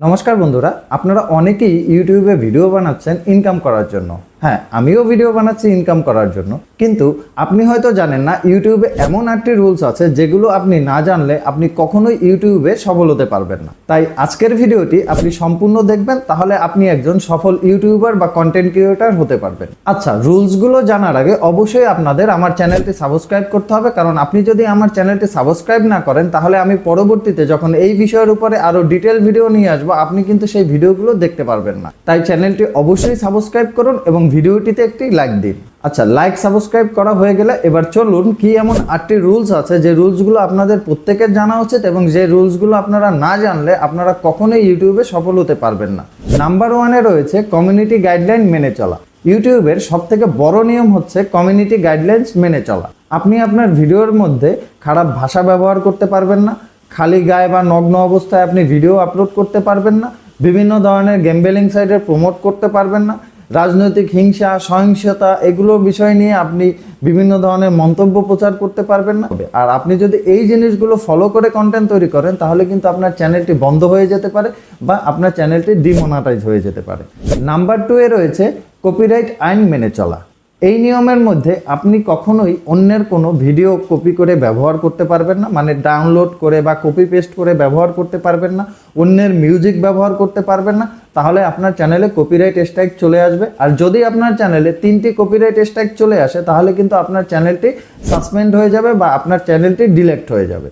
নমস্কার বন্ধুরা, আপনারা অনেকেই ইউটিউবে ভিডিও বানাচ্ছেন ইনকাম করার জন্য। হ্যাঁ, আমিও ভিডিও বানাচ্ছি ইনকাম করার জন্য, কিন্তু আপনি হয়তো জানেন না ইউটিউবে এমন 8টি রুলস আছে যেগুলো আপনি না জানলে আপনি কখনোই ইউটিউবে সফল হতে পারবেন না। তাই আজকের ভিডিওটি আপনি সম্পূর্ণ দেখবেন, তাহলে আপনি একজন সফল ইউটিউবার বা কন্টেন্ট ক্রিয়েটর হতে পারবেন। আচ্ছা, রুলসগুলো জানার আগে অবশ্যই আপনাদের আমার চ্যানেলটি সাবস্ক্রাইব করতে হবে, কারণ আপনি যদি আমার চ্যানেলটি সাবস্ক্রাইব না করেন তাহলে আমি পরবর্তীতে যখন এই বিষয়ের উপরে আরো ডিটেল ভিডিও নিয়ে আসবো আপনি কিন্তু সেই ভিডিওগুলো দেখতে পারবেন না। তাই চ্যানেলটি অবশ্যই সাবস্ক্রাইব করুন এবং ভিডিওটিতে একটি লাইক দিন। আচ্ছা, লাইক সাবস্ক্রাইব করা হয়ে গেলে এবার চলুন কি এমন 8টি রুলস আছে যে রুলসগুলো আপনাদের প্রত্যেকের জানা উচিত এবং যে রুলসগুলো আপনারা না জানলে আপনারা কখনোই ইউটিউবে সফল হতে পারবেন না। নাম্বার 1-এ রয়েছে কমিউনিটি গাইডলাইন মেনে চলা। ইউটিউবের সবথেকে বড় নিয়ম হচ্ছে কমিউনিটি গাইডলাইন্স মেনে চলা। আপনি আপনার ভিডিওর মধ্যে খারাপ ভাষা ব্যবহার করতে পারবেন না, খালি গায়ে বা নগ্ন অবস্থায় আপনি ভিডিও আপলোড করতে পারবেন না, বিভিন্ন ধরনের গেমবেলিং সাইটে প্রমোট করতে পারবেন না, রাজনৈতিক হিংসা সহিংসতা এগুলোর বিষয় নিয়ে আপনি বিভিন্ন ধরনের মন্তব্য প্রচার করতে পারবেন না। আর আপনি যদি এই জিনিসগুলো ফলো করে কন্টেন্ট তৈরি করেন তাহলে কিন্তু আপনার চ্যানেলটি বন্ধ হয়ে যেতে পারে বা আপনার চ্যানেলটি ডিমনিটাইজ হয়ে যেতে পারে। নাম্বার 2-এ রয়েছে কপিরাইট আইন মেনে চলা। এই নিয়মের মধ্যে আপনি কখনোই অন্যের কোনো ভিডিও কপি করে ব্যবহার করতে পারবেন না, মানে ডাউনলোড করে বা কপি পেস্ট করে ব্যবহার করতে পারবেন না, অন্যের মিউজিক ব্যবহার করতে পারবেন না, তাহলে আপনার চ্যানেলে কপিরাইট স্ট্রাইক চলে আসবে। আর যদি আপনার চ্যানেলে 3টি কপিরাইট স্ট্রাইক চলে আসে তাহলে কিন্তু আপনার চ্যানেলটি সাসপেন্ড হয়ে যাবে বা আপনার চ্যানেলটি ডিলেক্ট হয়ে যাবে।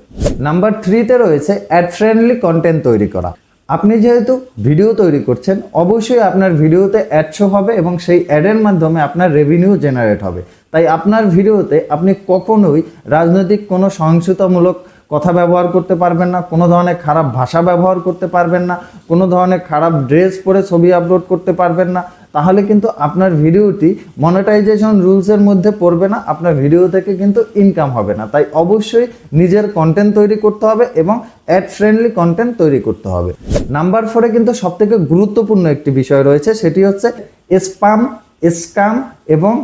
নাম্বার 3-তে রয়েছে অ্যাড ফ্রেন্ডলি কন্টেন্ট তৈরি করা। আপনি যেহেতু ভিডিও তৈরি করছেন অবশ্যই আপনার ভিডিওতে অ্যাড শো হবে এবং সেই অ্যাডের মাধ্যমে আপনার রেভিনিউ জেনারেট হবে। তাই আপনার ভিডিওতে আপনি কখনোই রাজনৈতিক কোনো সহিংসতামূলক কথা ব্যবহার করতে পারবেন না, কোনো ধরনের খারাপ ভাষা ব্যবহার করতে পারবেন না, কোনো ধরনের খারাপ ড্রেস পরে ছবি আপলোড করতে পারবেন না, তাহলে কিন্তু আপনার ভিডিওটি মনেটাইজেশন রুলসের মধ্যে পড়বে না, আপনার ভিডিও থেকে কিন্তু ইনকাম হবে না। তাই অবশ্যই নিজের কন্টেন্ট তৈরি করতে হবে এবং অ্যাড ফ্রেন্ডলি কন্টেন্ট তৈরি করতে হবে। নাম্বার 4-এ কিন্তু সবথেকে গুরুত্বপূর্ণ একটি বিষয় রয়েছে, সেটি হচ্ছে স্প্যাম, স্ক্যাম এবং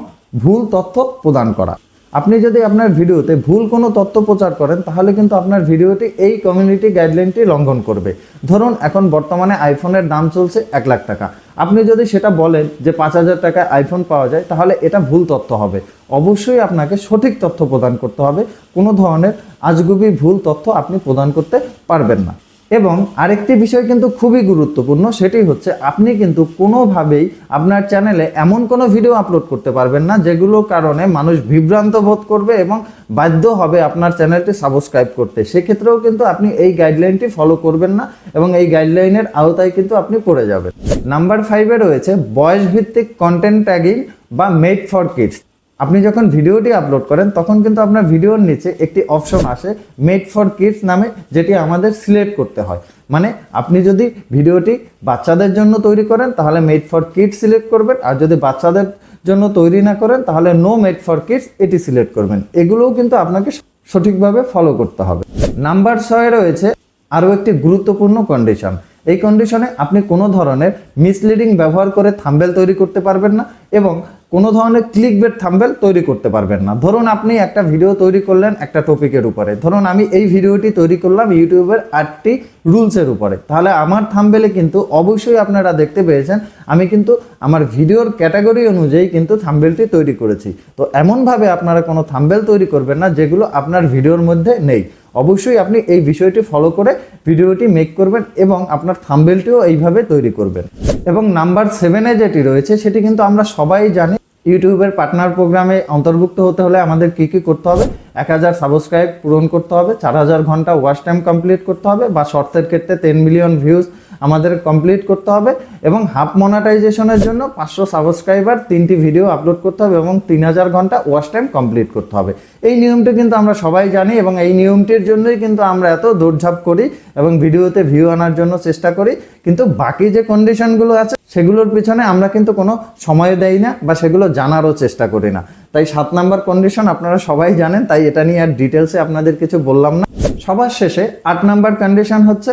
ভুল তথ্য প্রদান করা। আপনি যদি আপনার ভিডিওতে ভুল কোনো তথ্য প্রচার করেন তাহলে কিন্তু আপনার ভিডিওটি এই কমিউনিটি গাইডলাইনটি লঙ্ঘন করবে। ধরুন এখন বর্তমানে আইফোনের দাম চলছে 1 লাখ টাকা, আপনি যদি সেটা বলেন যে 5,000 টাকায় আইফোন পাওয়া যায় তাহলে এটা ভুল তথ্য হবে। অবশ্যই আপনাকে সঠিক তথ্য প্রদান করতে হবে, কোনো ধরনের আজগুবি ভুল তথ্য আপনি প্রদান করতে পারবেন না। এবং আরেকটি বিষয় কিন্তু খুবই গুরুত্বপূর্ণ, সেটি হচ্ছে আপনি কিন্তু কোনোভাবেই আপনার চ্যানেলে এমন কোনো ভিডিও আপলোড করতে পারবেন না যেগুলোর কারণে মানুষ বিভ্রান্ত বোধ করবে এবং বাধ্য হবে আপনার চ্যানেলটি সাবস্ক্রাইব করতে। সেক্ষেত্রেও কিন্তু আপনি এই গাইডলাইনটি ফলো করবেন না এবং এই গাইডলাইনের আওতায় কিন্তু আপনি পড়ে যাবেন। নাম্বার 5-এ রয়েছে বয়স ভিত্তিক কন্টেন্ট ট্যাগিং বা মেড ফর কিডস। আপনি যখন ভিডিওটি আপলোড করেন তখন কিন্তু আপনার ভিডিওর নিচে একটি অপশন আসে মেড ফর কিডস নামে, যেটি আমাদের সিলেক্ট করতে হয়। মানে আপনি যদি ভিডিওটি বাচ্চাদের জন্য তৈরি করেন তাহলে মেড ফর কিডস সিলেক্ট করবেন, আর যদি বাচ্চাদের জন্য তৈরি না করেন তাহলে নো মেড ফর কিডস এটি সিলেক্ট করবেন। এগুলোও কিন্তু আপনাকে সঠিকভাবে ফলো করতে হবে। নাম্বার 6-এ রয়েছে আরও একটি গুরুত্বপূর্ণ কন্ডিশন। এই কন্ডিশনে আপনি কোনো ধরনের মিসলিডিং ব্যবহার করে থাম্বনেল তৈরি করতে পারবেন না এবং কোনো ধরনের ক্লিকবেট থাম্বনেল তৈরি করতে পারবেন না। ধরুন আপনি একটা ভিডিও তৈরি করলেন একটা টপিকের উপরে, ধরুন আমি এই ভিডিওটি তৈরি করলাম ইউটিউবের 8টি রুলসের উপরে, তাহলে আমার থাম্বনেলে কিন্তু অবশ্যই আপনারা দেখতে পেয়েছেন আমি কিন্তু আমার ভিডিওর ক্যাটাগরি অনুযায়ী কিন্তু থাম্বনেলটি তৈরি করেছি। তো এমনভাবে আপনারা কোনো থাম্বনেল তৈরি করবেন না যেগুলো আপনার ভিডিওর মধ্যে নেই। অবশ্যই আপনি এই বিষয়টি ফলো করে ভিডিওটি মেক করবেন এবং আপনার থাম্বনেলটিও এইভাবে তৈরি করবেন। এবং নাম্বার 7-এ যেটি রয়েছে সেটি কিন্তু আমরা সবাই জানি, ইউটিউবের পার্টনার প্রোগ্রামে অন্তর্ভুক্ত হতে হলে আমাদের কি কি করতে হবে? 1000 সাবস্ক্রাইব পূরণ করতে হবে, 4000 ঘন্টা ওয়াচ টাইম কমপ্লিট করতে হবে, বা শর্টের ক্ষেত্রে 10 মিলিয়ন ভিউজ আমাদের কমপ্লিট করতে হবে, এবং হাফ মনিটাইজেশনের জন্য 500 সাবস্ক্রাইবার 3টি ভিডিও আপলোড করতে হবে এবং 3000 ঘন্টা ওয়াচ টাইম কমপ্লিট করতে হবে। এই নিয়মটি কিন্তু আমরা সবাই জানি এবং এই নিয়মটির জন্যই কিন্তু আমরা এত দৌড়ঝাঁপ করি এবং ভিডিওতে ভিউ আনার জন্য চেষ্টা করি, কিন্তু বাকি যে কন্ডিশনগুলো আছে সেগুলোর পিছনে আমরা কিন্তু কোনো সময় দেই না বা সেগুলো জানারও চেষ্টা করি না। তাই 7 নাম্বার কন্ডিশন আপনারা সবাই জানেন, তাই এটা নিয়ে আর ডিটেলসে আপনাদের কিছু বললাম না। সবার শেষে 8 নাম্বার কন্ডিশন হচ্ছে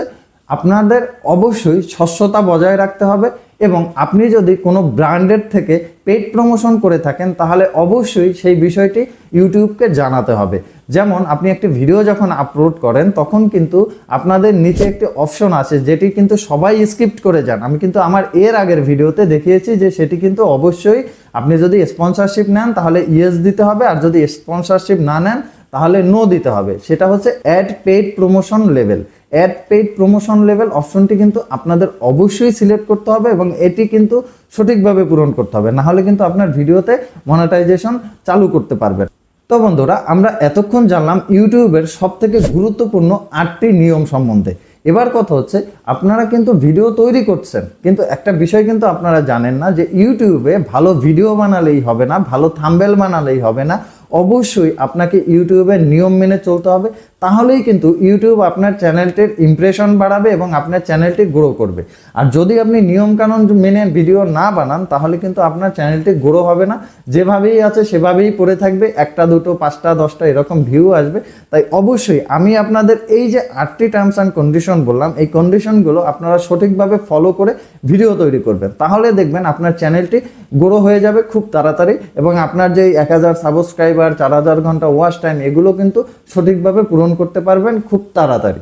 আপনাদের অবশ্যই স্বচ্ছতা বজায় রাখতে হবে এবং আপনি যদি কোনো ব্র্যান্ডের থেকে পেইড প্রমোশন করে থাকেন তাহলে অবশ্যই সেই বিষয়টি ইউটিউবকে জানাতে হবে। যেমন আপনি একটি ভিডিও যখন আপলোড করেন তখন কিন্তু আপনাদের নিচে একটি অপশন আছে যেটি কিন্তু সবাই স্কিপ করে যান। আমি কিন্তু আমার এর আগের ভিডিওতে দেখিয়েছি যে সেটি কিন্তু অবশ্যই আপনি যদি স্পন্সরশিপ নেন তাহলে ইয়েস দিতে হবে, আর যদি স্পন্সরশিপ না নেন তাহলে নো দিতে হবে। সেটা হচ্ছে ad paid promotion level. Ad paid promotion level অপশনটি কিন্তু আপনাদের অবশ্যই সিলেক্ট করতে হবে এবং এটি কিন্তু সঠিকভাবে পূরণ করতে হবে, না হলে কিন্তু আপনার ভিডিওতে মনেটাইজেশন চালু করতে পারবেন। তো বন্ধুরা, আমরা এতক্ষণ জানলাম ইউটিউবের সবথেকে গুরুত্বপূর্ণ 8টি নিয়ম সম্বন্ধে। এবার কথা হচ্ছে, আপনারা কিন্তু ভিডিও তৈরি করছেন, কিন্তু একটা বিষয় কিন্তু আপনারা জানেন না যে ইউটিউবে ভালো ভিডিও বানালেই হবে না, ভালো থাম্বনেল বানালেই হবে না, অবশ্যই আপনাকে ইউটিউবের নিয়ম মেনে চলতে হবে। তাহলেই কিন্তু ইউটিউব আপনার চ্যানেলটির ইমপ্রেশন বাড়াবে এবং আপনার চ্যানেলটি গ্রো করবে। আর যদি আপনি নিয়মকানুন মেনে ভিডিও না বানান তাহলে কিন্তু আপনার চ্যানেলটি গ্রো হবে না, যেভাবেই আছে সেভাবেই পড়ে থাকবে, 1টা 2টো 5টা 10টা এরকম ভিউ আসবে। তাই অবশ্যই আমি আপনাদের এই যে 8টি টার্মস অ্যান্ড কন্ডিশন বললাম, এই কন্ডিশনগুলো আপনারা সঠিকভাবে ফলো করে ভিডিও তৈরি করবেন, তাহলে দেখবেন আপনার চ্যানেলটি গ্রো হয়ে যাবে খুব তাড়াতাড়ি এবং আপনার যে 1000 সাবস্ক্রাইবার, 4000 ঘন্টা ওয়াচ টাইম, এগুলো কিন্তু সঠিকভাবে পূরণ করতে পারবেন খুব তাড়াতাড়ি।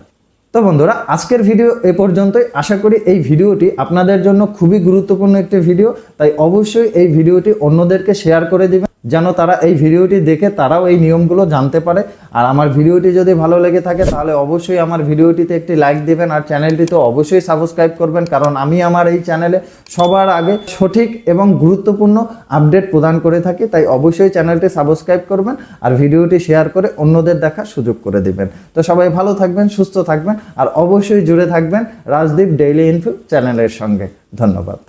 তো বন্ধুরা, আজকের ভিডিও এ পর্যন্তই। আশা করি এই ভিডিওটি আপনাদের জন্য খুবই গুরুত্বপূর্ণ একটি ভিডিও, তাই অবশ্যই এই ভিডিওটি অন্যদেরকে শেয়ার করে দিবেন যেন তারা এই ভিডিওটি দেখে তারাও এই নিয়মগুলো জানতে পারে। আর আমার ভিডিওটি যদি ভালো লেগে থাকে তাহলে অবশ্যই আমার ভিডিওটিতে একটি লাইক দিবেন আর চ্যানেলটি তো অবশ্যই সাবস্ক্রাইব করবেন, কারণ আমি আমার এই চ্যানেলে সবার আগে সঠিক এবং গুরুত্বপূর্ণ আপডেট প্রদান করে থাকি। তাই অবশ্যই চ্যানেলটি সাবস্ক্রাইব করবেন আর ভিডিওটি শেয়ার করে অন্যদের দেখার সুযোগ করে দিবেন। তো সবাই ভালো থাকবেন, সুস্থ থাকবেন আর অবশ্যই জুড়ে থাকবেন রাজদীপ ডেইলি ইনফো চ্যানেলের সঙ্গে। ধন্যবাদ।